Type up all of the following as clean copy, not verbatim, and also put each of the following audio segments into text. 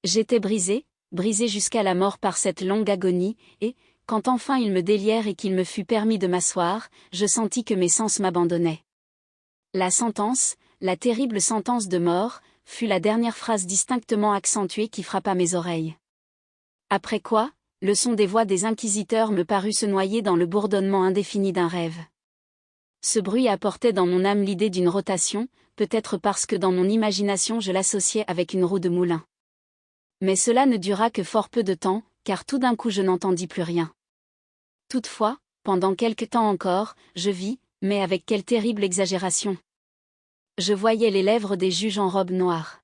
J'étais brisée jusqu'à la mort par cette longue agonie, et, quand enfin ils me délièrent et qu'il me fut permis de m'asseoir, je sentis que mes sens m'abandonnaient. La sentence, la terrible sentence de mort, fut la dernière phrase distinctement accentuée qui frappa mes oreilles. Après quoi, le son des voix des inquisiteurs me parut se noyer dans le bourdonnement indéfini d'un rêve. Ce bruit apportait dans mon âme l'idée d'une rotation, peut-être parce que dans mon imagination je l'associais avec une roue de moulin. Mais cela ne dura que fort peu de temps, car tout d'un coup je n'entendis plus rien. Toutefois, pendant quelque temps encore, je vis, mais avec quelle terrible exagération. Je voyais les lèvres des juges en robe noire.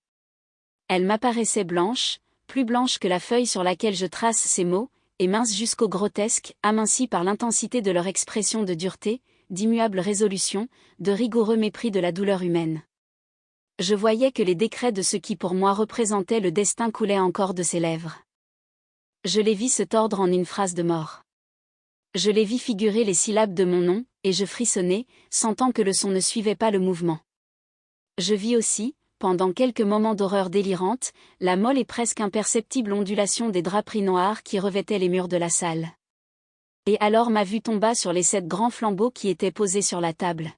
Elles m'apparaissaient blanches, plus blanches que la feuille sur laquelle je trace ces mots, et minces jusqu'au grotesque, amincies par l'intensité de leur expression de dureté, d'immuable résolution, de rigoureux mépris de la douleur humaine. Je voyais que les décrets de ce qui pour moi représentait le destin coulaient encore de ses lèvres. Je les vis se tordre en une phrase de mort. Je les vis figurer les syllabes de mon nom, et je frissonnai, sentant que le son ne suivait pas le mouvement. Je vis aussi, pendant quelques moments d'horreur délirante, la molle et presque imperceptible ondulation des draperies noires qui revêtaient les murs de la salle. Et alors ma vue tomba sur les 7 grands flambeaux qui étaient posés sur la table.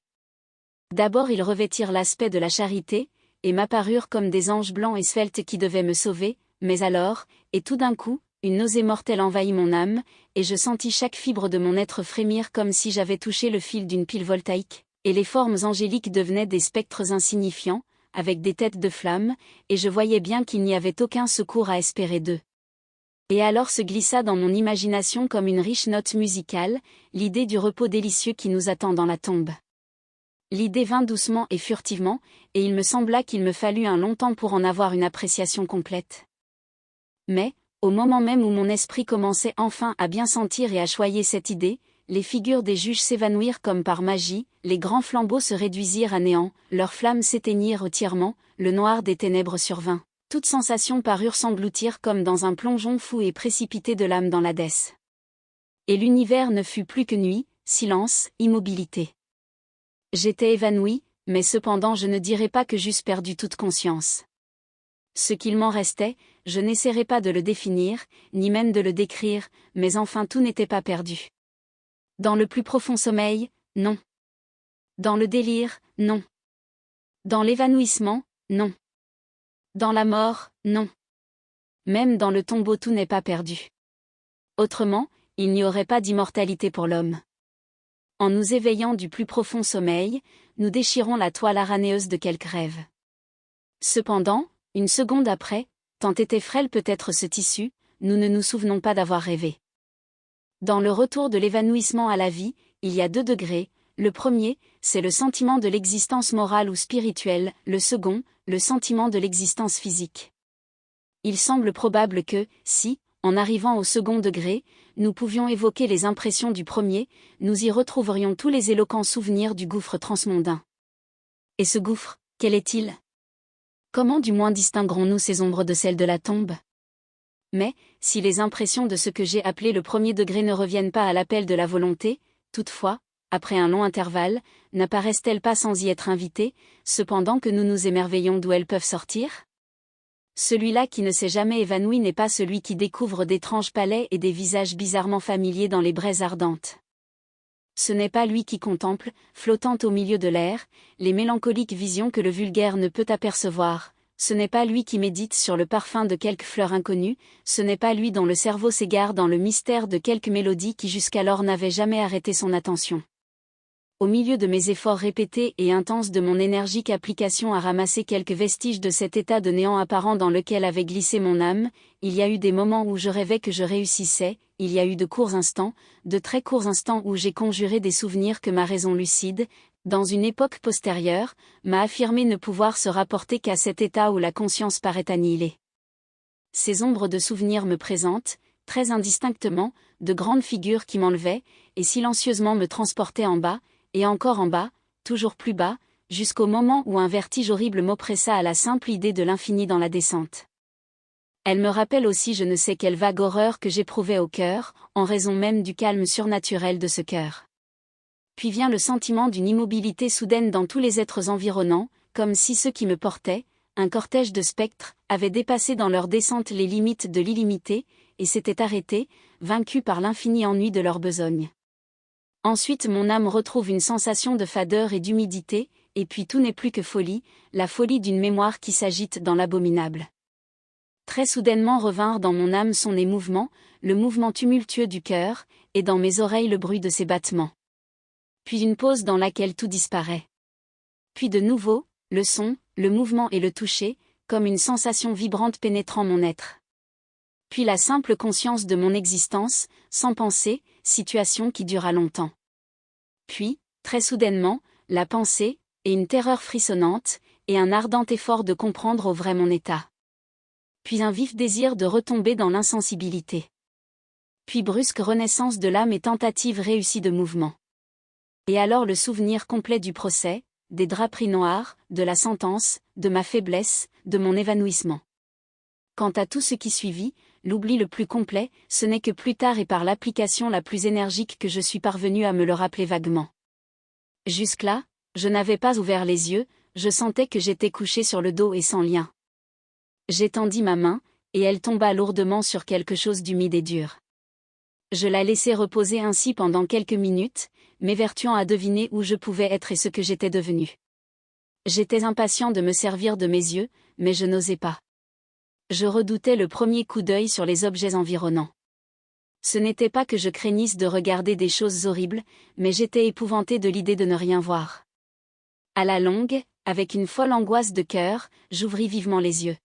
D'abord ils revêtirent l'aspect de la charité, et m'apparurent comme des anges blancs et sveltes qui devaient me sauver, mais alors, et tout d'un coup, une nausée mortelle envahit mon âme, et je sentis chaque fibre de mon être frémir comme si j'avais touché le fil d'une pile voltaïque, et les formes angéliques devenaient des spectres insignifiants, avec des têtes de flammes, et je voyais bien qu'il n'y avait aucun secours à espérer d'eux. Et alors se glissa dans mon imagination comme une riche note musicale, l'idée du repos délicieux qui nous attend dans la tombe. L'idée vint doucement et furtivement, et il me sembla qu'il me fallut un long temps pour en avoir une appréciation complète. Mais, au moment même où mon esprit commençait enfin à bien sentir et à choyer cette idée, les figures des juges s'évanouirent comme par magie, les grands flambeaux se réduisirent à néant, leurs flammes s'éteignirent entièrement, le noir des ténèbres survint. Toutes sensations parurent s'engloutir comme dans un plongeon fou et précipité de l'âme dans l'Hadès. Et l'univers ne fut plus que nuit, silence, immobilité. J'étais évanouie, mais cependant je ne dirais pas que j'eusse perdu toute conscience. Ce qu'il m'en restait, je n'essaierai pas de le définir, ni même de le décrire, mais enfin tout n'était pas perdu. Dans le plus profond sommeil, non. Dans le délire, non. Dans l'évanouissement, non. Dans la mort, non. Même dans le tombeau tout n'est pas perdu. Autrement, il n'y aurait pas d'immortalité pour l'homme. En nous éveillant du plus profond sommeil, nous déchirons la toile aranéeuse de quelque rêve. Cependant, une seconde après, tant était frêle peut-être ce tissu, nous ne nous souvenons pas d'avoir rêvé. Dans le retour de l'évanouissement à la vie, il y a 2 degrés, le premier, c'est le sentiment de l'existence morale ou spirituelle, le second, le sentiment de l'existence physique. Il semble probable que, si, en arrivant au second degré, nous pouvions évoquer les impressions du premier, nous y retrouverions tous les éloquents souvenirs du gouffre transmondain. Et ce gouffre, quel est-il ? Comment du moins distinguerons-nous ces ombres de celles de la tombe ? Mais, si les impressions de ce que j'ai appelé le premier degré ne reviennent pas à l'appel de la volonté, toutefois, après un long intervalle, n'apparaissent-elles pas sans y être invitées, cependant que nous nous émerveillons d'où elles peuvent sortir ? Celui-là qui ne s'est jamais évanoui n'est pas celui qui découvre d'étranges palais et des visages bizarrement familiers dans les braises ardentes. Ce n'est pas lui qui contemple, flottant au milieu de l'air, les mélancoliques visions que le vulgaire ne peut apercevoir, ce n'est pas lui qui médite sur le parfum de quelque fleur inconnue, ce n'est pas lui dont le cerveau s'égare dans le mystère de quelque mélodie qui jusqu'alors n'avait jamais arrêté son attention. Au milieu de mes efforts répétés et intenses de mon énergique application à ramasser quelques vestiges de cet état de néant apparent dans lequel avait glissé mon âme, il y a eu des moments où je rêvais que je réussissais, il y a eu de courts instants, de très courts instants où j'ai conjuré des souvenirs que ma raison lucide, dans une époque postérieure, m'a affirmé ne pouvoir se rapporter qu'à cet état où la conscience paraît annihilée. Ces ombres de souvenirs me présentent, très indistinctement, de grandes figures qui m'enlevaient, et silencieusement me transportaient en bas, et encore en bas, toujours plus bas, jusqu'au moment où un vertige horrible m'oppressa à la simple idée de l'infini dans la descente. Elle me rappelle aussi je ne sais quelle vague horreur que j'éprouvais au cœur, en raison même du calme surnaturel de ce cœur. Puis vient le sentiment d'une immobilité soudaine dans tous les êtres environnants, comme si ceux qui me portaient, un cortège de spectres avait dépassé dans leur descente les limites de l'illimité, et s'était arrêté, vaincu par l'infini ennui de leur besogne. Ensuite mon âme retrouve une sensation de fadeur et d'humidité, et puis tout n'est plus que folie, la folie d'une mémoire qui s'agite dans l'abominable. Très soudainement revinrent dans mon âme son émouvement, le mouvement tumultueux du cœur, et dans mes oreilles le bruit de ses battements. Puis une pause dans laquelle tout disparaît. Puis de nouveau, le son, le mouvement et le toucher, comme une sensation vibrante pénétrant mon être. Puis la simple conscience de mon existence, sans pensée, situation qui dura longtemps. Puis, très soudainement, la pensée, et une terreur frissonnante, et un ardent effort de comprendre au vrai mon état. Puis un vif désir de retomber dans l'insensibilité. Puis brusque renaissance de l'âme et tentative réussie de mouvement. Et alors le souvenir complet du procès, des draperies noires, de la sentence, de ma faiblesse, de mon évanouissement. Quant à tout ce qui suivit, l'oubli le plus complet, ce n'est que plus tard et par l'application la plus énergique que je suis parvenu à me le rappeler vaguement. Jusque-là, je n'avais pas ouvert les yeux, je sentais que j'étais couché sur le dos et sans lien. J'étendis ma main, et elle tomba lourdement sur quelque chose d'humide et dur. Je la laissai reposer ainsi pendant quelques minutes, m'évertuant à deviner où je pouvais être et ce que j'étais devenu. J'étais impatient de me servir de mes yeux, mais je n'osais pas. Je redoutais le premier coup d'œil sur les objets environnants. Ce n'était pas que je craignisse de regarder des choses horribles, mais j'étais épouvanté de l'idée de ne rien voir. À la longue, avec une folle angoisse de cœur, j'ouvris vivement les yeux.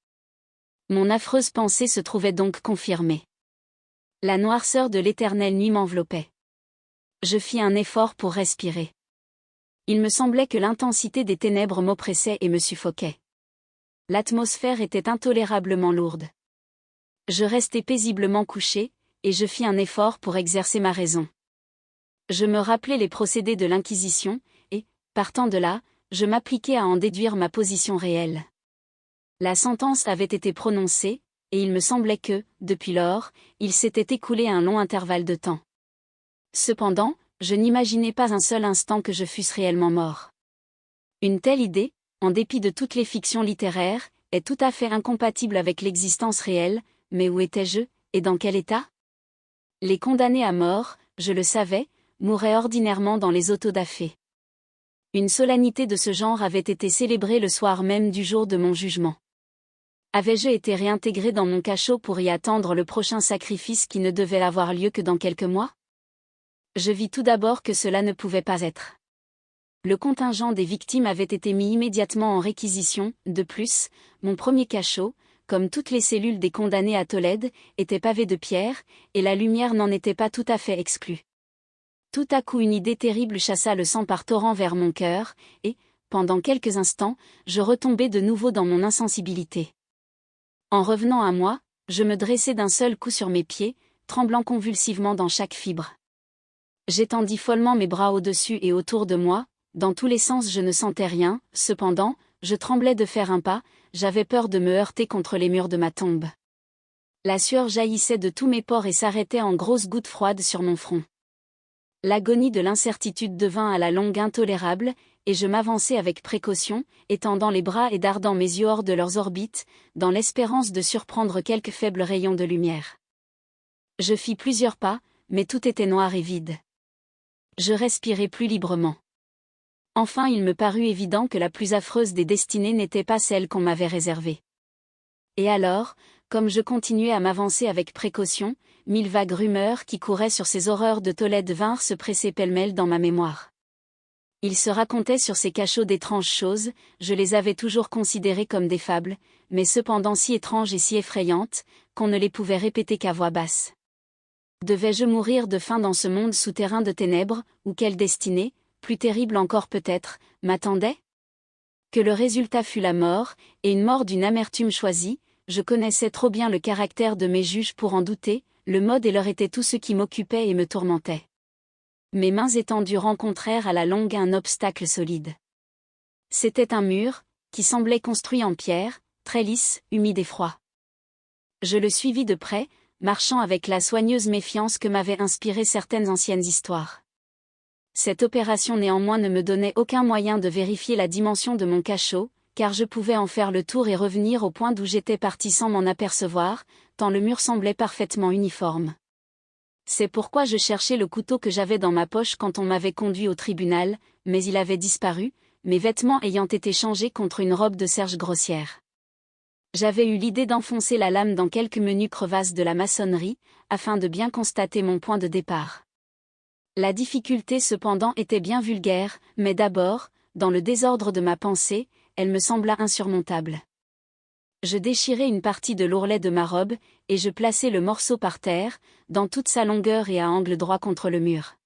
Mon affreuse pensée se trouvait donc confirmée. La noirceur de l'éternelle nuit m'enveloppait. Je fis un effort pour respirer. Il me semblait que l'intensité des ténèbres m'oppressait et me suffoquait. L'atmosphère était intolérablement lourde. Je restai paisiblement couché, et je fis un effort pour exercer ma raison. Je me rappelai les procédés de l'Inquisition, et, partant de là, je m'appliquai à en déduire ma position réelle. La sentence avait été prononcée, et il me semblait que, depuis lors, il s'était écoulé un long intervalle de temps. Cependant, je n'imaginais pas un seul instant que je fusse réellement mort. Une telle idée, en dépit de toutes les fictions littéraires, est tout à fait incompatible avec l'existence réelle, mais où étais-je, et dans quel état ? Les condamnés à mort, je le savais, mouraient ordinairement dans les auto-da-fé. Une solennité de ce genre avait été célébrée le soir même du jour de mon jugement. Avais-je été réintégré dans mon cachot pour y attendre le prochain sacrifice qui ne devait avoir lieu que dans quelques mois ? Je vis tout d'abord que cela ne pouvait pas être. Le contingent des victimes avait été mis immédiatement en réquisition, de plus, mon premier cachot, comme toutes les cellules des condamnés à Tolède, était pavé de pierres, et la lumière n'en était pas tout à fait exclue. Tout à coup une idée terrible chassa le sang par torrent vers mon cœur, et, pendant quelques instants, je retombai de nouveau dans mon insensibilité. En revenant à moi, je me dressai d'un seul coup sur mes pieds, tremblant convulsivement dans chaque fibre. J'étendis follement mes bras au-dessus et autour de moi, dans tous les sens je ne sentais rien, cependant, je tremblais de faire un pas, j'avais peur de me heurter contre les murs de ma tombe. La sueur jaillissait de tous mes pores et s'arrêtait en grosses gouttes froides sur mon front. L'agonie de l'incertitude devint à la longue intolérable, et je m'avançai avec précaution, étendant les bras et dardant mes yeux hors de leurs orbites, dans l'espérance de surprendre quelques faibles rayons de lumière. Je fis plusieurs pas, mais tout était noir et vide. Je respirai plus librement. Enfin il me parut évident que la plus affreuse des destinées n'était pas celle qu'on m'avait réservée. Et alors, comme je continuais à m'avancer avec précaution, 1000 vagues rumeurs qui couraient sur ces horreurs de Tolède vinrent se presser pêle-mêle dans ma mémoire. Il se racontait sur ces cachots d'étranges choses, je les avais toujours considérées comme des fables, mais cependant si étranges et si effrayantes, qu'on ne les pouvait répéter qu'à voix basse. Devais-je mourir de faim dans ce monde souterrain de ténèbres, ou quelle destinée, plus terrible encore peut-être, m'attendait ? Que le résultat fût la mort, et une mort d'une amertume choisie, je connaissais trop bien le caractère de mes juges pour en douter, le mode et l'heure était tout ce qui m'occupait et me tourmentait. Mes mains étendues rencontrèrent à la longue un obstacle solide. C'était un mur, qui semblait construit en pierre, très lisse, humide et froid. Je le suivis de près, marchant avec la soigneuse méfiance que m'avaient inspirée certaines anciennes histoires. Cette opération néanmoins ne me donnait aucun moyen de vérifier la dimension de mon cachot, car je pouvais en faire le tour et revenir au point d'où j'étais parti sans m'en apercevoir, tant le mur semblait parfaitement uniforme. C'est pourquoi je cherchais le couteau que j'avais dans ma poche quand on m'avait conduit au tribunal, mais il avait disparu, mes vêtements ayant été changés contre une robe de serge grossière. J'avais eu l'idée d'enfoncer la lame dans quelques menues crevasses de la maçonnerie, afin de bien constater mon point de départ. La difficulté cependant était bien vulgaire, mais d'abord, dans le désordre de ma pensée, elle me sembla insurmontable. Je déchirai une partie de l'ourlet de ma robe, et je plaçai le morceau par terre, dans toute sa longueur et à angle droit contre le mur.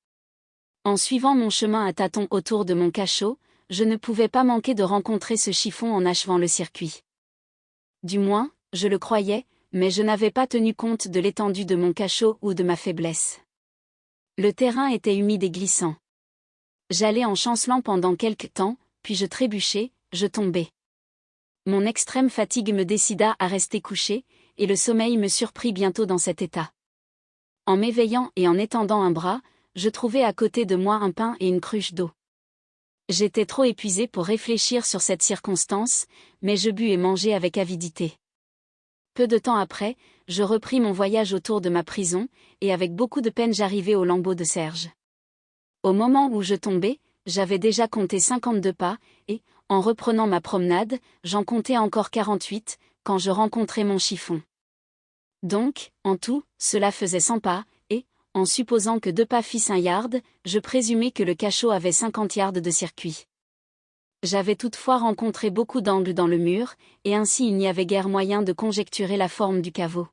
En suivant mon chemin à tâtons autour de mon cachot, je ne pouvais pas manquer de rencontrer ce chiffon en achevant le circuit. Du moins, je le croyais, mais je n'avais pas tenu compte de l'étendue de mon cachot ou de ma faiblesse. Le terrain était humide et glissant. J'allais en chancelant pendant quelque temps, puis je trébuchais, je tombais. Mon extrême fatigue me décida à rester couché, et le sommeil me surprit bientôt dans cet état. En m'éveillant et en étendant un bras, je trouvai à côté de moi un pain et une cruche d'eau. J'étais trop épuisé pour réfléchir sur cette circonstance, mais je bus et mangeai avec avidité. Peu de temps après, je repris mon voyage autour de ma prison, et avec beaucoup de peine j'arrivai au lambeau de serge. Au moment où je tombais, j'avais déjà compté 52 pas, et, en reprenant ma promenade, j'en comptai encore 48, quand je rencontrai mon chiffon. Donc, en tout, cela faisait 100 pas, et, en supposant que 2 pas fissent 1 yard, je présumai que le cachot avait 50 yards de circuit. J'avais toutefois rencontré beaucoup d'angles dans le mur, et ainsi il n'y avait guère moyen de conjecturer la forme du caveau.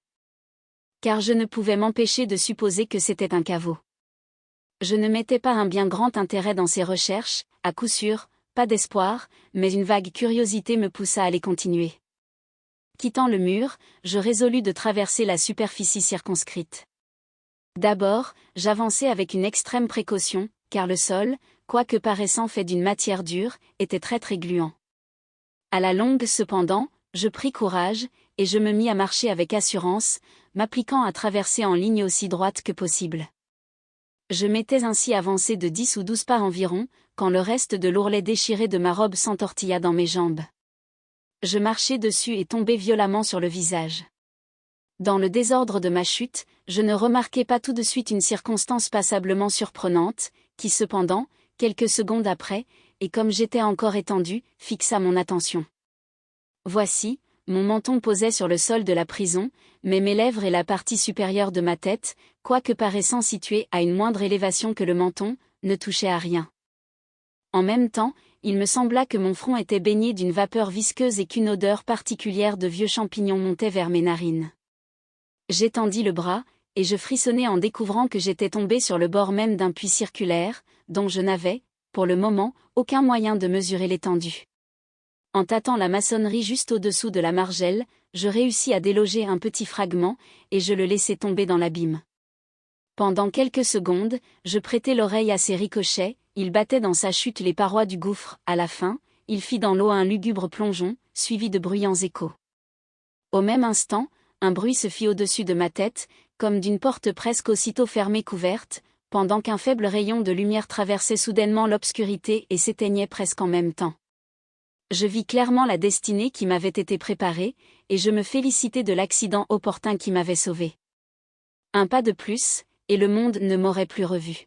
Car je ne pouvais m'empêcher de supposer que c'était un caveau. Je ne mettais pas un bien grand intérêt dans ces recherches, à coup sûr, pas d'espoir, mais une vague curiosité me poussa à les continuer. Quittant le mur, je résolus de traverser la superficie circonscrite. D'abord, j'avançai avec une extrême précaution, car le sol, quoique paraissant fait d'une matière dure, était très gluant. À la longue cependant, je pris courage, et je me mis à marcher avec assurance, m'appliquant à traverser en ligne aussi droite que possible. Je m'étais ainsi avancé de 10 ou 12 pas environ, quand le reste de l'ourlet déchiré de ma robe s'entortilla dans mes jambes. Je marchai dessus et tombai violemment sur le visage. Dans le désordre de ma chute, je ne remarquai pas tout de suite une circonstance passablement surprenante, qui cependant, quelques secondes après, et comme j'étais encore étendu, fixa mon attention. Voici, mon menton posait sur le sol de la prison, mais mes lèvres et la partie supérieure de ma tête, quoique paraissant situées à une moindre élévation que le menton, ne touchaient à rien. En même temps, il me sembla que mon front était baigné d'une vapeur visqueuse et qu'une odeur particulière de vieux champignons montait vers mes narines. J'étendis le bras, et je frissonnai en découvrant que j'étais tombé sur le bord même d'un puits circulaire, dont je n'avais, pour le moment, aucun moyen de mesurer l'étendue. En tâtant la maçonnerie juste au-dessous de la margelle, je réussis à déloger un petit fragment, et je le laissai tomber dans l'abîme. Pendant quelques secondes, je prêtai l'oreille à ces ricochets, il battait dans sa chute les parois du gouffre, à la fin, il fit dans l'eau un lugubre plongeon, suivi de bruyants échos. Au même instant, un bruit se fit au-dessus de ma tête, comme d'une porte presque aussitôt fermée couverte, pendant qu'un faible rayon de lumière traversait soudainement l'obscurité et s'éteignait presque en même temps. Je vis clairement la destinée qui m'avait été préparée, et je me félicitai de l'accident opportun qui m'avait sauvé. Un pas de plus, et le monde ne m'aurait plus revu.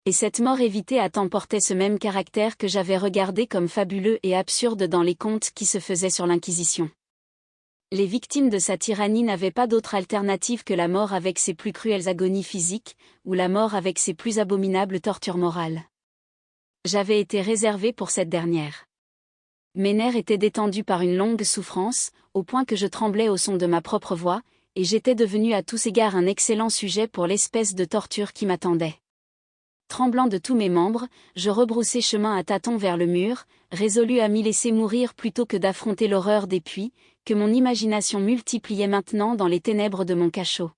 Et cette mort évitée à temps portait ce même caractère que j'avais regardé comme fabuleux et absurde dans les contes qui se faisaient sur l'Inquisition. Les victimes de sa tyrannie n'avaient pas d'autre alternative que la mort avec ses plus cruelles agonies physiques, ou la mort avec ses plus abominables tortures morales. J'avais été réservé pour cette dernière. Mes nerfs étaient détendus par une longue souffrance, au point que je tremblais au son de ma propre voix, et j'étais devenu à tous égards un excellent sujet pour l'espèce de torture qui m'attendait. Tremblant de tous mes membres, je rebroussai chemin à tâtons vers le mur, résolu à m'y laisser mourir plutôt que d'affronter l'horreur des puits, que mon imagination multipliait maintenant dans les ténèbres de mon cachot.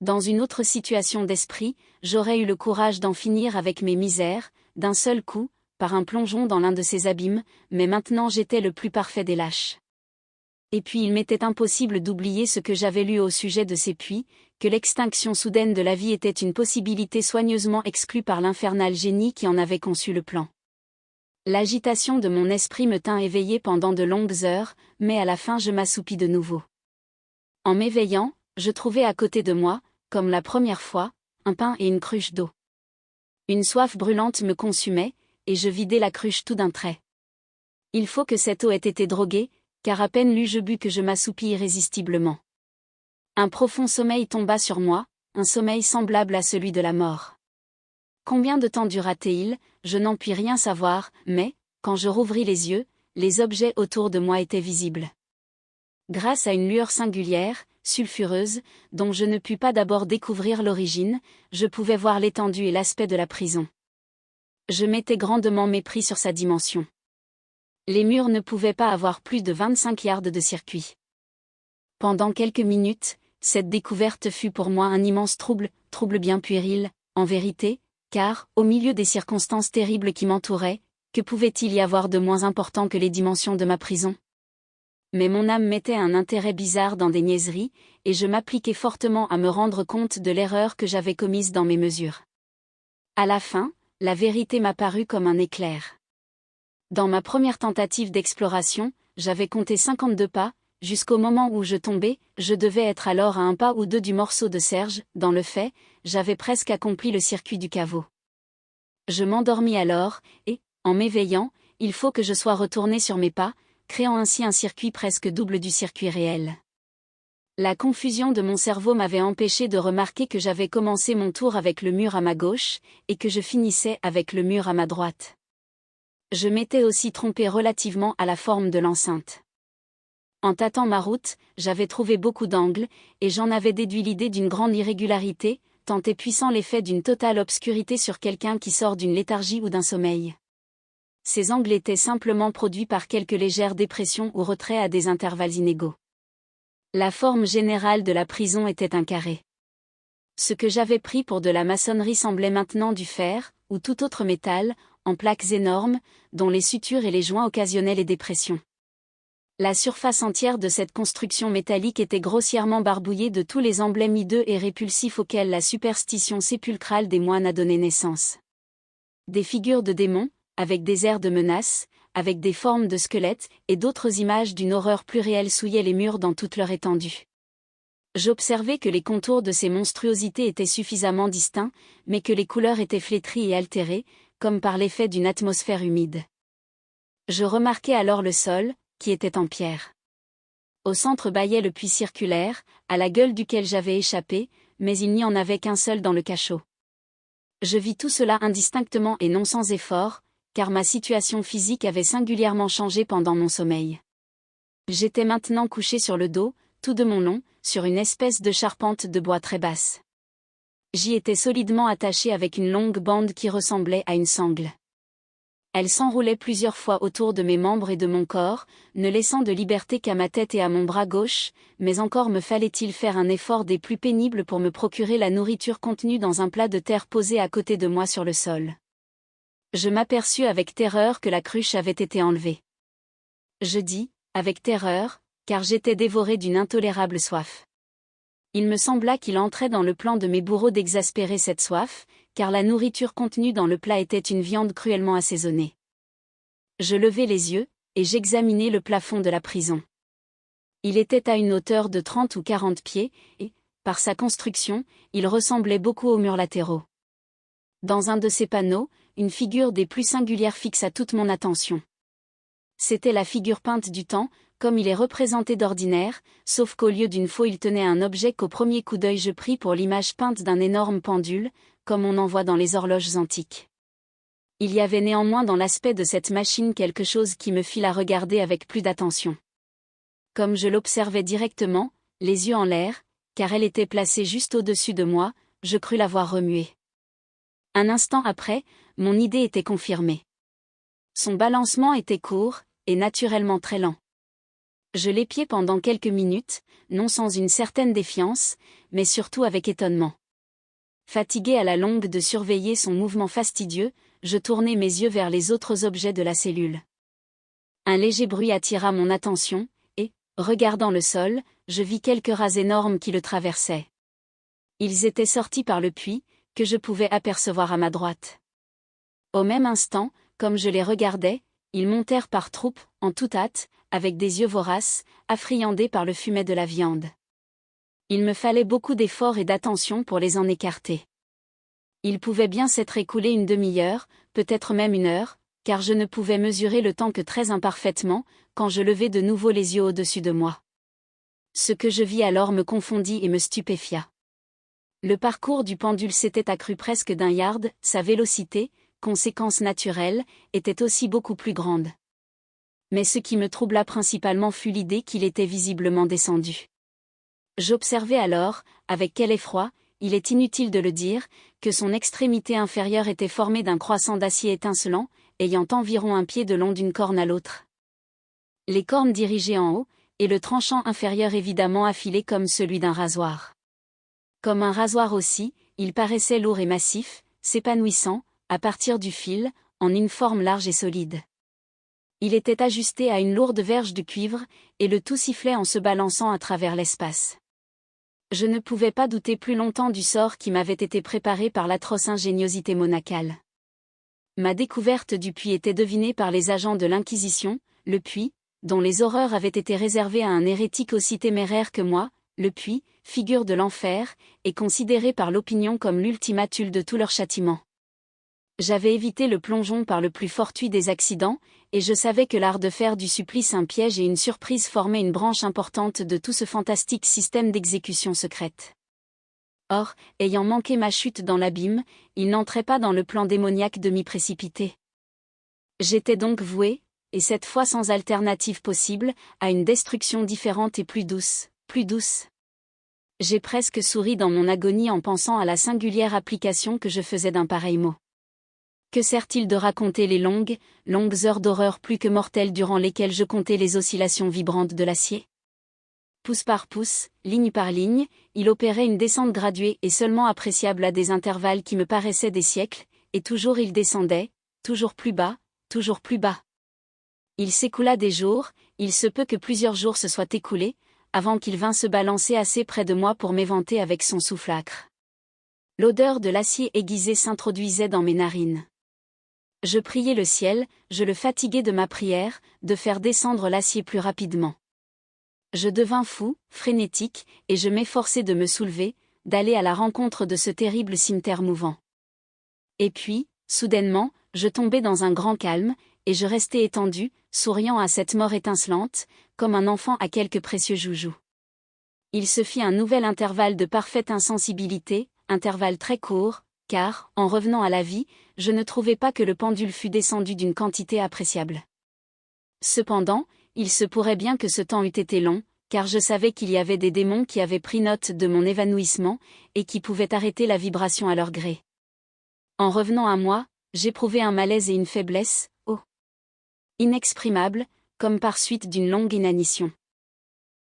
Dans une autre situation d'esprit, j'aurais eu le courage d'en finir avec mes misères, d'un seul coup, par un plongeon dans l'un de ces abîmes, mais maintenant j'étais le plus parfait des lâches. Et puis il m'était impossible d'oublier ce que j'avais lu au sujet de ces puits, que l'extinction soudaine de la vie était une possibilité soigneusement exclue par l'infernal génie qui en avait conçu le plan. L'agitation de mon esprit me tint éveillé pendant de longues heures, mais à la fin je m'assoupis de nouveau. En m'éveillant, je trouvai à côté de moi, comme la première fois, un pain et une cruche d'eau. Une soif brûlante me consumait, et je vidai la cruche tout d'un trait. Il faut que cette eau ait été droguée, car à peine l'eus-je bu que je m'assoupis irrésistiblement. Un profond sommeil tomba sur moi, un sommeil semblable à celui de la mort. Combien de temps dura-t-il, je n'en puis rien savoir, mais, quand je rouvris les yeux, les objets autour de moi étaient visibles. Grâce à une lueur singulière, sulfureuse, dont je ne pus pas d'abord découvrir l'origine, je pouvais voir l'étendue et l'aspect de la prison. Je m'étais grandement mépris sur sa dimension. Les murs ne pouvaient pas avoir plus de 25 yards de circuit. Pendant quelques minutes, cette découverte fut pour moi un immense trouble bien puéril, en vérité, car, au milieu des circonstances terribles qui m'entouraient, que pouvait-il y avoir de moins important que les dimensions de ma prison ? Mais mon âme mettait un intérêt bizarre dans des niaiseries, et je m'appliquai fortement à me rendre compte de l'erreur que j'avais commise dans mes mesures. À la fin, la vérité m'apparut comme un éclair. Dans ma première tentative d'exploration, j'avais compté 52 pas, jusqu'au moment où je tombais, je devais être alors à un pas ou deux du morceau de serge. Dans le fait, j'avais presque accompli le circuit du caveau. Je m'endormis alors, et, en m'éveillant, il faut que je sois retourné sur mes pas, créant ainsi un circuit presque double du circuit réel. La confusion de mon cerveau m'avait empêché de remarquer que j'avais commencé mon tour avec le mur à ma gauche, et que je finissais avec le mur à ma droite. Je m'étais aussi trompé relativement à la forme de l'enceinte. En tâtant ma route, j'avais trouvé beaucoup d'angles, et j'en avais déduit l'idée d'une grande irrégularité, tant est puissant l'effet d'une totale obscurité sur quelqu'un qui sort d'une léthargie ou d'un sommeil. Ces angles étaient simplement produits par quelques légères dépressions ou retraits à des intervalles inégaux. La forme générale de la prison était un carré. Ce que j'avais pris pour de la maçonnerie semblait maintenant du fer, ou tout autre métal, en plaques énormes, dont les sutures et les joints occasionnaient les dépressions. La surface entière de cette construction métallique était grossièrement barbouillée de tous les emblèmes hideux et répulsifs auxquels la superstition sépulcrale des moines a donné naissance. Des figures de démons, avec des airs de menace, avec des formes de squelettes, et d'autres images d'une horreur plus réelle souillaient les murs dans toute leur étendue. J'observai que les contours de ces monstruosités étaient suffisamment distincts, mais que les couleurs étaient flétries et altérées, comme par l'effet d'une atmosphère humide. Je remarquai alors le sol, qui était en pierre. Au centre bâillait le puits circulaire, à la gueule duquel j'avais échappé, mais il n'y en avait qu'un seul dans le cachot. Je vis tout cela indistinctement et non sans effort, car ma situation physique avait singulièrement changé pendant mon sommeil. J'étais maintenant couché sur le dos, tout de mon long, sur une espèce de charpente de bois très basse. J'y étais solidement attaché avec une longue bande qui ressemblait à une sangle. Elle s'enroulait plusieurs fois autour de mes membres et de mon corps, ne laissant de liberté qu'à ma tête et à mon bras gauche, mais encore me fallait-il faire un effort des plus pénibles pour me procurer la nourriture contenue dans un plat de terre posé à côté de moi sur le sol. Je m'aperçus avec terreur que la cruche avait été enlevée. Je dis, avec terreur, car j'étais dévoré d'une intolérable soif. Il me sembla qu'il entrait dans le plan de mes bourreaux d'exaspérer cette soif, car la nourriture contenue dans le plat était une viande cruellement assaisonnée. Je levai les yeux, et j'examinai le plafond de la prison. Il était à une hauteur de 30 ou 40 pieds, et, par sa construction, il ressemblait beaucoup aux murs latéraux. Dans un de ces panneaux, une figure des plus singulières fixa toute mon attention. C'était la figure peinte du temps, comme il est représenté d'ordinaire, sauf qu'au lieu d'une faux il tenait un objet qu'au premier coup d'œil je pris pour l'image peinte d'un énorme pendule, comme on en voit dans les horloges antiques. Il y avait néanmoins dans l'aspect de cette machine quelque chose qui me fit la regarder avec plus d'attention. Comme je l'observais directement, les yeux en l'air, car elle était placée juste au-dessus de moi, je crus la voir remuer. Un instant après, mon idée était confirmée. Son balancement était court, et naturellement très lent. Je l'épiai pendant quelques minutes, non sans une certaine défiance, mais surtout avec étonnement. Fatigué à la longue de surveiller son mouvement fastidieux, je tournai mes yeux vers les autres objets de la cellule. Un léger bruit attira mon attention, et, regardant le sol, je vis quelques rats énormes qui le traversaient. Ils étaient sortis par le puits, que je pouvais apercevoir à ma droite. Au même instant, comme je les regardais, Ils montèrent par troupes, en toute hâte, avec des yeux voraces, affriandés par le fumet de la viande. Il me fallait beaucoup d'efforts et d'attention pour les en écarter. Il pouvait bien s'être écoulé une demi-heure, peut-être même une heure, car je ne pouvais mesurer le temps que très imparfaitement, quand je levai de nouveau les yeux au-dessus de moi. Ce que je vis alors me confondit et me stupéfia. Le parcours du pendule s'était accru presque d'un yard, sa vélocité, conséquence naturelle, était aussi beaucoup plus grande. Mais ce qui me troubla principalement fut l'idée qu'il était visiblement descendu. J'observai alors, avec quel effroi, il est inutile de le dire, que son extrémité inférieure était formée d'un croissant d'acier étincelant, ayant environ un pied de long d'une corne à l'autre. Les cornes dirigées en haut, et le tranchant inférieur évidemment affilé comme celui d'un rasoir. Comme un rasoir aussi, il paraissait lourd et massif, s'épanouissant, à partir du fil, en une forme large et solide. Il était ajusté à une lourde verge de cuivre, et le tout sifflait en se balançant à travers l'espace. Je ne pouvais pas douter plus longtemps du sort qui m'avait été préparé par l'atroce ingéniosité monacale. Ma découverte du puits était devinée par les agents de l'Inquisition, le puits, dont les horreurs avaient été réservées à un hérétique aussi téméraire que moi, le puits, figure de l'enfer, est considéré par l'opinion comme l'ultimatum de tout leur châtiment. J'avais évité le plongeon par le plus fortuit des accidents, et je savais que l'art de faire du supplice un piège et une surprise formait une branche importante de tout ce fantastique système d'exécution secrète. Or, ayant manqué ma chute dans l'abîme, il n'entrait pas dans le plan démoniaque de m'y précipiter. J'étais donc voué, et cette fois sans alternative possible, à une destruction différente et plus douce, plus douce. J'ai presque souri dans mon agonie en pensant à la singulière application que je faisais d'un pareil mot. Que sert-il de raconter les longues heures d'horreur plus que mortelles durant lesquelles je comptais les oscillations vibrantes de l'acier? Pouce par pouce, ligne par ligne, il opérait une descente graduée et seulement appréciable à des intervalles qui me paraissaient des siècles, et toujours il descendait, toujours plus bas, toujours plus bas. Il s'écoula des jours, il se peut que plusieurs jours se soient écoulés, avant qu'il vînt se balancer assez près de moi pour m'éventer avec son souffle âcre. L'odeur de l'acier aiguisé s'introduisait dans mes narines. Je priai le ciel, je le fatiguai de ma prière, de faire descendre l'acier plus rapidement. Je devins fou, frénétique, et je m'efforçai de me soulever, d'aller à la rencontre de ce terrible cimeterre mouvant. Et puis, soudainement, je tombai dans un grand calme, et je restai étendu, souriant à cette mort étincelante, comme un enfant à quelque précieux joujou. Il se fit un nouvel intervalle de parfaite insensibilité, intervalle très court, car, en revenant à la vie, je ne trouvai pas que le pendule fût descendu d'une quantité appréciable. Cependant, il se pourrait bien que ce temps eût été long, car je savais qu'il y avait des démons qui avaient pris note de mon évanouissement, et qui pouvaient arrêter la vibration à leur gré. En revenant à moi, j'éprouvai un malaise et une faiblesse, inexprimables, comme par suite d'une longue inanition.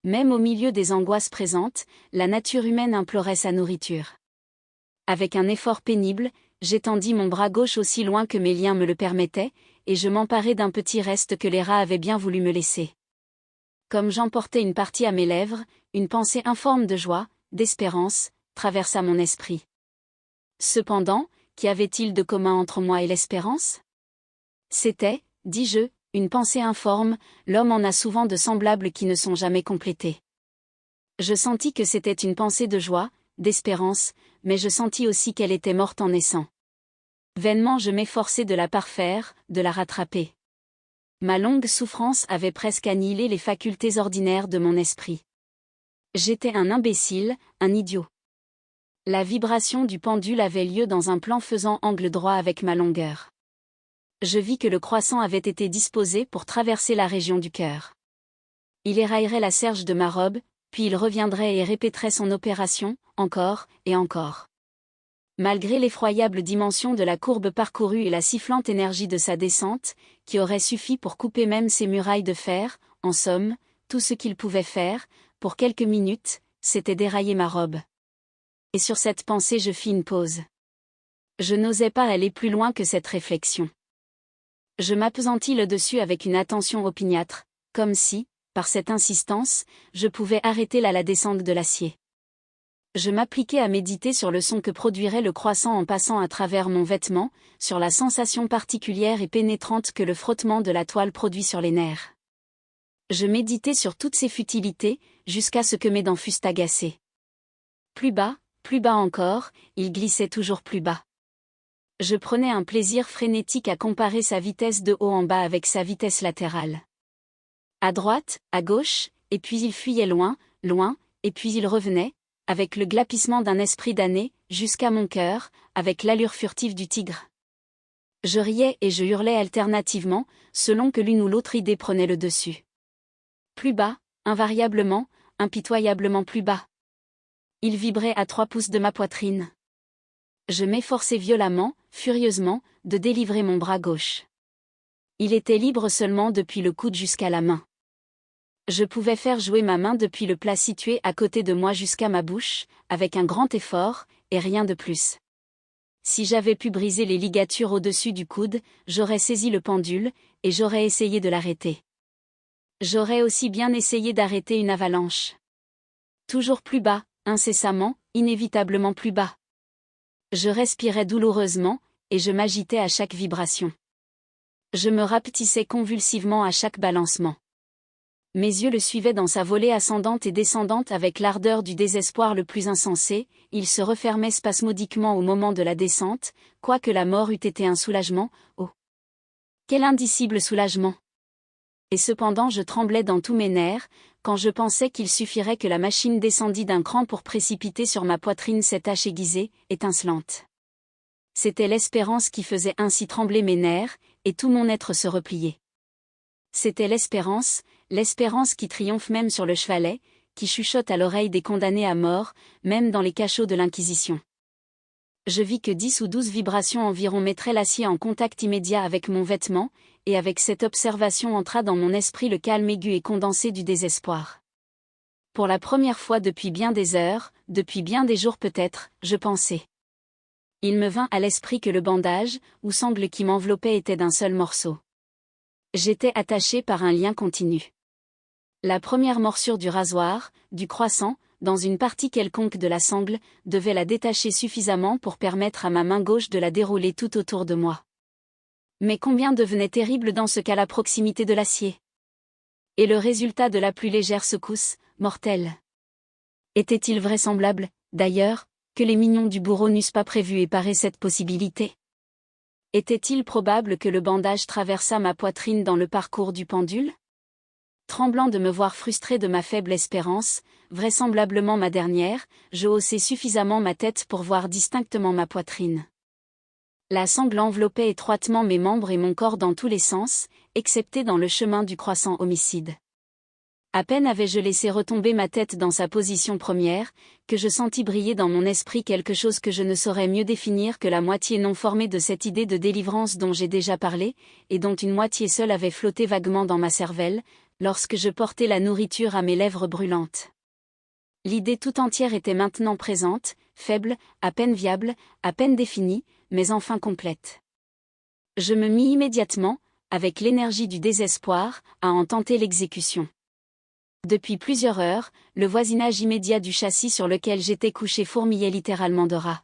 Même au milieu des angoisses présentes, la nature humaine implorait sa nourriture. Avec un effort pénible, j'étendis mon bras gauche aussi loin que mes liens me le permettaient, et je m'emparai d'un petit reste que les rats avaient bien voulu me laisser. Comme j'emportais une partie à mes lèvres, une pensée informe de joie, d'espérance, traversa mon esprit. Cependant, qu'y avait-il de commun entre moi et l'espérance? C'était, dis-je, une pensée informe, l'homme en a souvent de semblables qui ne sont jamais complétés. Je sentis que c'était une pensée de joie, d'espérance, mais je sentis aussi qu'elle était morte en naissant. Vainement je m'efforçai de la parfaire, de la rattraper. Ma longue souffrance avait presque annihilé les facultés ordinaires de mon esprit. J'étais un imbécile, un idiot. La vibration du pendule avait lieu dans un plan faisant angle droit avec ma longueur. Je vis que le croissant avait été disposé pour traverser la région du cœur. Il éraillerait la serge de ma robe, puis il reviendrait et répéterait son opération, encore, et encore. Malgré l'effroyable dimension de la courbe parcourue et la sifflante énergie de sa descente, qui aurait suffi pour couper même ces murailles de fer, en somme, tout ce qu'il pouvait faire, pour quelques minutes, c'était dérailler ma robe. Et sur cette pensée je fis une pause. Je n'osais pas aller plus loin que cette réflexion. Je m'appesantis le dessus avec une attention opiniâtre, comme si, par cette insistance, je pouvais arrêter la descente de l'acier. Je m'appliquai à méditer sur le son que produirait le croissant en passant à travers mon vêtement, sur la sensation particulière et pénétrante que le frottement de la toile produit sur les nerfs. Je méditais sur toutes ces futilités, jusqu'à ce que mes dents fussent agacées. Plus bas encore, il glissait toujours plus bas. Je prenais un plaisir frénétique à comparer sa vitesse de haut en bas avec sa vitesse latérale. À droite, à gauche, et puis il fuyait loin, et puis il revenait, avec le glapissement d'un esprit damné, jusqu'à mon cœur, avec l'allure furtive du tigre. Je riais et je hurlais alternativement, selon que l'une ou l'autre idée prenait le dessus. Plus bas, invariablement, impitoyablement plus bas. Il vibrait à 3 pouces de ma poitrine. Je m'efforçais violemment, furieusement, de délivrer mon bras gauche. Il était libre seulement depuis le coude jusqu'à la main. Je pouvais faire jouer ma main depuis le plat situé à côté de moi jusqu'à ma bouche, avec un grand effort, et rien de plus. Si j'avais pu briser les ligatures au-dessus du coude, j'aurais saisi le pendule, et j'aurais essayé de l'arrêter. J'aurais aussi bien essayé d'arrêter une avalanche. Toujours plus bas, incessamment, inévitablement plus bas. Je respirais douloureusement, et je m'agitais à chaque vibration. Je me rapetissais convulsivement à chaque balancement. Mes yeux le suivaient dans sa volée ascendante et descendante avec l'ardeur du désespoir le plus insensé, il se refermait spasmodiquement au moment de la descente, quoique la mort eût été un soulagement, oh! Quel indicible soulagement! Et cependant je tremblais dans tous mes nerfs, quand je pensais qu'il suffirait que la machine descendît d'un cran pour précipiter sur ma poitrine cette hache aiguisée, étincelante. C'était l'espérance qui faisait ainsi trembler mes nerfs, et tout mon être se repliait. C'était l'espérance qui triomphe même sur le chevalet, qui chuchote à l'oreille des condamnés à mort, même dans les cachots de l'Inquisition. Je vis que 10 ou 12 vibrations environ mettraient l'acier en contact immédiat avec mon vêtement, et avec cette observation entra dans mon esprit le calme aigu et condensé du désespoir. Pour la première fois depuis bien des heures, depuis bien des jours peut-être, je pensais. Il me vint à l'esprit que le bandage, ou sangle qui m'enveloppait était d'un seul morceau. J'étais attaché par un lien continu. La première morsure du rasoir, du croissant, dans une partie quelconque de la sangle, devait la détacher suffisamment pour permettre à ma main gauche de la dérouler tout autour de moi. Mais combien devenait terrible dans ce cas la proximité de l'acier? Et le résultat de la plus légère secousse, mortelle. Était-il vraisemblable, d'ailleurs, que les mignons du bourreau n'eussent pas prévu et paré cette possibilité? Était-il probable que le bandage traversât ma poitrine dans le parcours du pendule? Tremblant de me voir frustré de ma faible espérance, vraisemblablement ma dernière, je haussai suffisamment ma tête pour voir distinctement ma poitrine. La sangle enveloppait étroitement mes membres et mon corps dans tous les sens, excepté dans le chemin du croissant homicide. À peine avais-je laissé retomber ma tête dans sa position première, que je sentis briller dans mon esprit quelque chose que je ne saurais mieux définir que la moitié non formée de cette idée de délivrance dont j'ai déjà parlé, et dont une moitié seule avait flotté vaguement dans ma cervelle, lorsque je portais la nourriture à mes lèvres brûlantes. L'idée tout entière était maintenant présente, faible, à peine viable, à peine définie, mais enfin complète. Je me mis immédiatement, avec l'énergie du désespoir, à en tenter l'exécution. Depuis plusieurs heures, le voisinage immédiat du châssis sur lequel j'étais couché fourmillait littéralement de rats.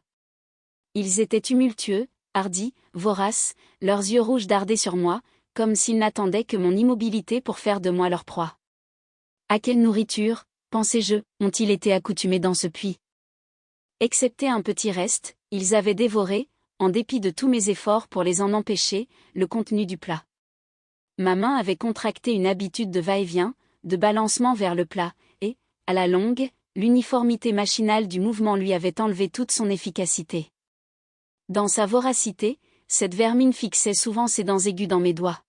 Ils étaient tumultueux, hardis, voraces, leurs yeux rouges dardaient sur moi, comme s'ils n'attendaient que mon immobilité pour faire de moi leur proie. À quelle nourriture, pensais-je, ont-ils été accoutumés dans ce puits? Excepté un petit reste, ils avaient dévoré, en dépit de tous mes efforts pour les en empêcher, le contenu du plat. Ma main avait contracté une habitude de va-et-vient, de balancement vers le plat, et, à la longue, l'uniformité machinale du mouvement lui avait enlevé toute son efficacité. Dans sa voracité, cette vermine fixait souvent ses dents aiguës dans mes doigts.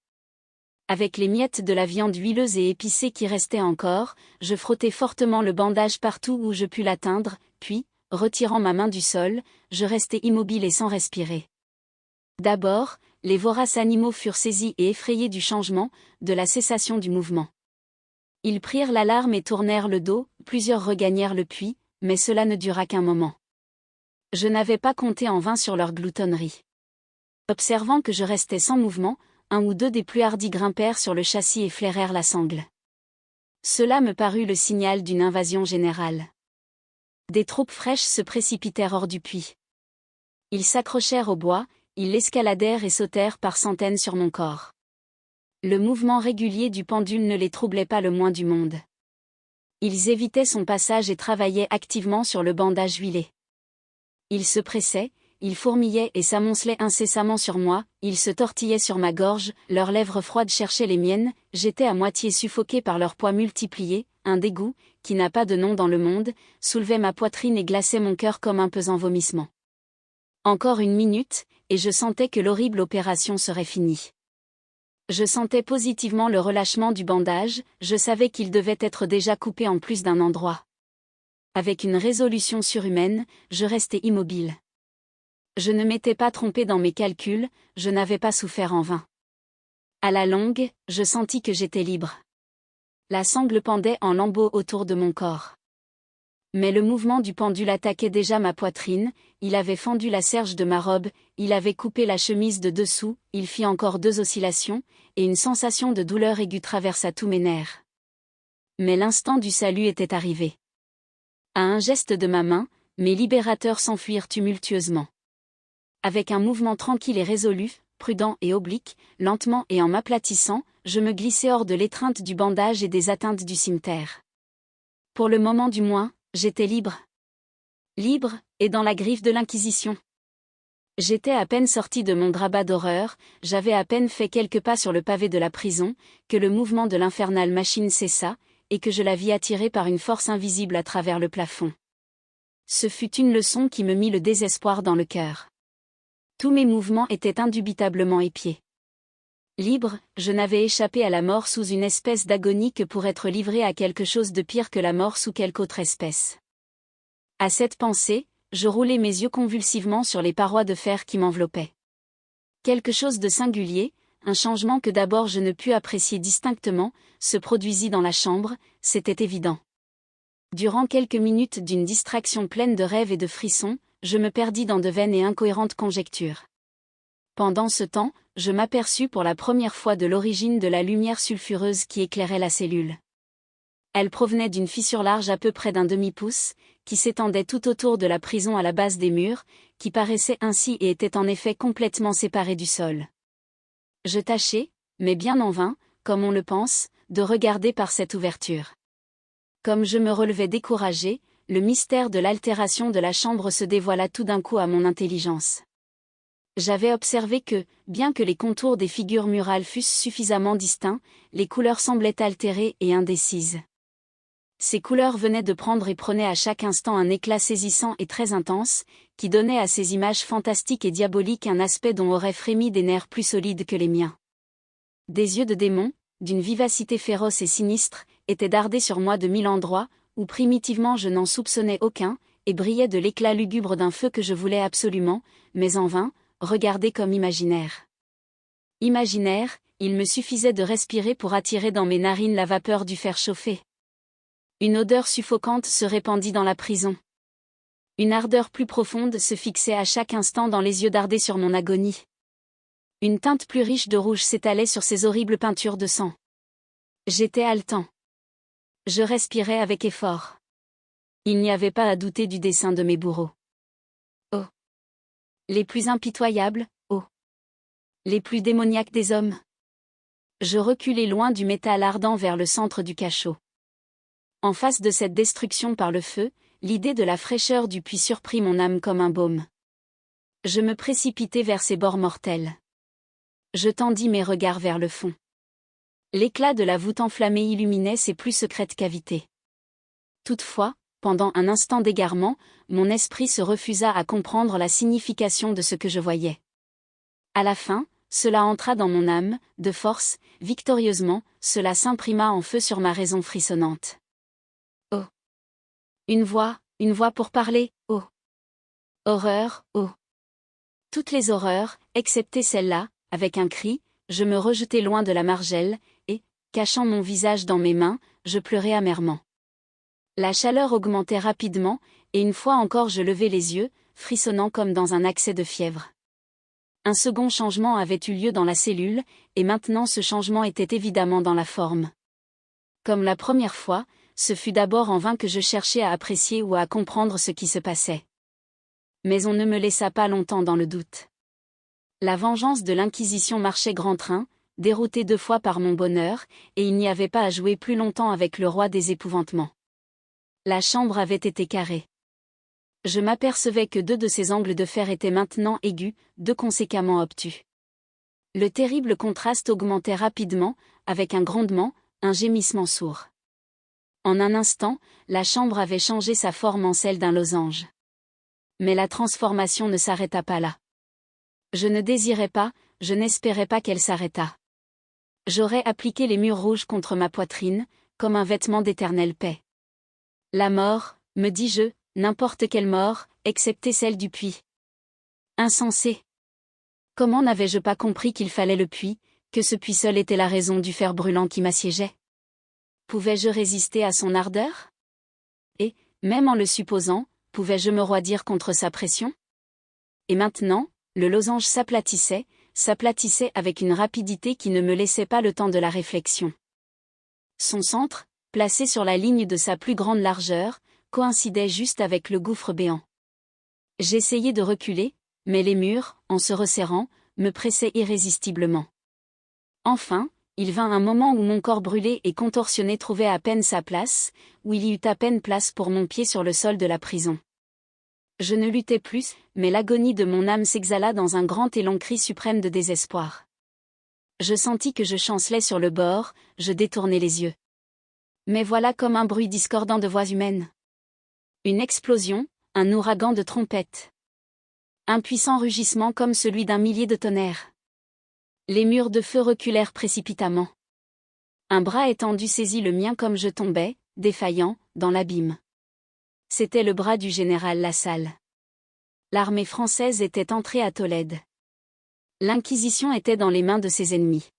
Avec les miettes de la viande huileuse et épicée qui restaient encore, je frottais fortement le bandage partout où je pus l'atteindre, puis, retirant ma main du sol, je restai immobile et sans respirer. D'abord, les voraces animaux furent saisis et effrayés du changement, de la cessation du mouvement. Ils prirent l'alarme et tournèrent le dos, plusieurs regagnèrent le puits, mais cela ne dura qu'un moment. Je n'avais pas compté en vain sur leur gloutonnerie. Observant que je restais sans mouvement, un ou deux des plus hardis grimpèrent sur le châssis et flairèrent la sangle. Cela me parut le signal d'une invasion générale. Des troupes fraîches se précipitèrent hors du puits. Ils s'accrochèrent au bois, ils l'escaladèrent et sautèrent par centaines sur mon corps. Le mouvement régulier du pendule ne les troublait pas le moins du monde. Ils évitaient son passage et travaillaient activement sur le bandage huilé. Ils se pressaient, ils fourmillaient et s'amoncelaient incessamment sur moi, ils se tortillaient sur ma gorge, leurs lèvres froides cherchaient les miennes, j'étais à moitié suffoqué par leurs poids multipliés, un dégoût, qui n'a pas de nom dans le monde, soulevait ma poitrine et glaçait mon cœur comme un pesant vomissement. Encore une minute, et je sentais que l'horrible opération serait finie. Je sentais positivement le relâchement du bandage, je savais qu'il devait être déjà coupé en plus d'un endroit. Avec une résolution surhumaine, je restais immobile. Je ne m'étais pas trompé dans mes calculs, je n'avais pas souffert en vain. À la longue, je sentis que j'étais libre. La sangle pendait en lambeaux autour de mon corps. Mais le mouvement du pendule attaquait déjà ma poitrine, il avait fendu la serge de ma robe, il avait coupé la chemise de dessous, il fit encore 2 oscillations, et une sensation de douleur aiguë traversa tous mes nerfs. Mais l'instant du salut était arrivé. À un geste de ma main, mes libérateurs s'enfuirent tumultueusement. Avec un mouvement tranquille et résolu, prudent et oblique, lentement et en m'aplatissant, je me glissai hors de l'étreinte du bandage et des atteintes du cimeterre. Pour le moment du moins, j'étais libre. Libre, et dans la griffe de l'Inquisition. J'étais à peine sorti de mon grabat d'horreur, j'avais à peine fait quelques pas sur le pavé de la prison, que le mouvement de l'infernale machine cessa, et que je la vis attirée par une force invisible à travers le plafond. Ce fut une leçon qui me mit le désespoir dans le cœur. Tous mes mouvements étaient indubitablement épiés. Libre, je n'avais échappé à la mort sous une espèce d'agonie que pour être livré à quelque chose de pire que la mort sous quelque autre espèce. À cette pensée, je roulai mes yeux convulsivement sur les parois de fer qui m'enveloppaient. Quelque chose de singulier, un changement que d'abord je ne pus apprécier distinctement, se produisit dans la chambre, c'était évident. Durant quelques minutes d'une distraction pleine de rêves et de frissons, je me perdis dans de vaines et incohérentes conjectures. Pendant ce temps, je m'aperçus pour la première fois de l'origine de la lumière sulfureuse qui éclairait la cellule. Elle provenait d'une fissure large à peu près d'un demi-pouce, qui s'étendait tout autour de la prison à la base des murs, qui paraissait ainsi et était en effet complètement séparée du sol. Je tâchai, mais bien en vain, comme on le pense, de regarder par cette ouverture. Comme je me relevais découragé, le mystère de l'altération de la chambre se dévoila tout d'un coup à mon intelligence. J'avais observé que, bien que les contours des figures murales fussent suffisamment distincts, les couleurs semblaient altérées et indécises. Ces couleurs venaient de prendre et prenaient à chaque instant un éclat saisissant et très intense, qui donnait à ces images fantastiques et diaboliques un aspect dont auraient frémi des nerfs plus solides que les miens. Des yeux de démon, d'une vivacité féroce et sinistre, étaient dardés sur moi de 1000 endroits, où primitivement je n'en soupçonnais aucun, et brillaient de l'éclat lugubre d'un feu que je voulais absolument, mais en vain, regarder comme imaginaire. Imaginaire, il me suffisait de respirer pour attirer dans mes narines la vapeur du fer chauffé. Une odeur suffocante se répandit dans la prison. Une ardeur plus profonde se fixait à chaque instant dans les yeux dardés sur mon agonie. Une teinte plus riche de rouge s'étalait sur ces horribles peintures de sang. J'étais haletant. Je respirais avec effort. Il n'y avait pas à douter du dessein de mes bourreaux. Oh! Les plus impitoyables, oh! Les plus démoniaques des hommes. Je reculai loin du métal ardent vers le centre du cachot. En face de cette destruction par le feu, l'idée de la fraîcheur du puits surprit mon âme comme un baume. Je me précipitai vers ces bords mortels. Je tendis mes regards vers le fond. L'éclat de la voûte enflammée illuminait ses plus secrètes cavités. Toutefois, pendant un instant d'égarement, mon esprit se refusa à comprendre la signification de ce que je voyais. À la fin, cela entra dans mon âme, de force, victorieusement, cela s'imprima en feu sur ma raison frissonnante. Oh! Une voix pour parler, oh! Horreur, oh! Toutes les horreurs, excepté celle-là, avec un cri, je me rejetai loin de la margelle, et, cachant mon visage dans mes mains, je pleurai amèrement. La chaleur augmentait rapidement, et une fois encore je levai les yeux, frissonnant comme dans un accès de fièvre. Un second changement avait eu lieu dans la cellule, et maintenant ce changement était évidemment dans la forme. Comme la première fois, ce fut d'abord en vain que je cherchais à apprécier ou à comprendre ce qui se passait. Mais on ne me laissa pas longtemps dans le doute. La vengeance de l'Inquisition marchait grand train, déroutée 2 fois par mon bonheur, et il n'y avait pas à jouer plus longtemps avec le roi des épouvantements. La chambre avait été carrée. Je m'apercevais que 2 de ses angles de fer étaient maintenant aigus, 2 conséquemment obtus. Le terrible contraste augmentait rapidement, avec un grondement, un gémissement sourd. En un instant, la chambre avait changé sa forme en celle d'un losange. Mais la transformation ne s'arrêta pas là. Je ne désirais pas, je n'espérais pas qu'elle s'arrêtât. J'aurais appliqué les murs rouges contre ma poitrine, comme un vêtement d'éternelle paix. La mort, me dis-je, n'importe quelle mort, excepté celle du puits. Insensé. Comment n'avais-je pas compris qu'il fallait le puits, que ce puits seul était la raison du fer brûlant qui m'assiégeait? Pouvais-je résister à son ardeur? Et, même en le supposant, pouvais-je me roidir contre sa pression? Et maintenant, le losange s'aplatissait avec une rapidité qui ne me laissait pas le temps de la réflexion. Son centre, placé sur la ligne de sa plus grande largeur, coïncidait juste avec le gouffre béant. J'essayais de reculer, mais les murs, en se resserrant, me pressaient irrésistiblement. Enfin, il vint un moment où mon corps brûlé et contorsionné trouvait à peine sa place, où il y eut à peine place pour mon pied sur le sol de la prison. Je ne luttais plus, mais l'agonie de mon âme s'exhala dans un grand et long cri suprême de désespoir. Je sentis que je chancelais sur le bord, je détournai les yeux. Mais voilà comme un bruit discordant de voix humaines. Une explosion, un ouragan de trompettes. Un puissant rugissement comme celui d'un millier de tonnerres. Les murs de feu reculèrent précipitamment. Un bras étendu saisit le mien comme je tombais, défaillant, dans l'abîme. C'était le bras du général Lassalle. L'armée française était entrée à Tolède. L'Inquisition était dans les mains de ses ennemis.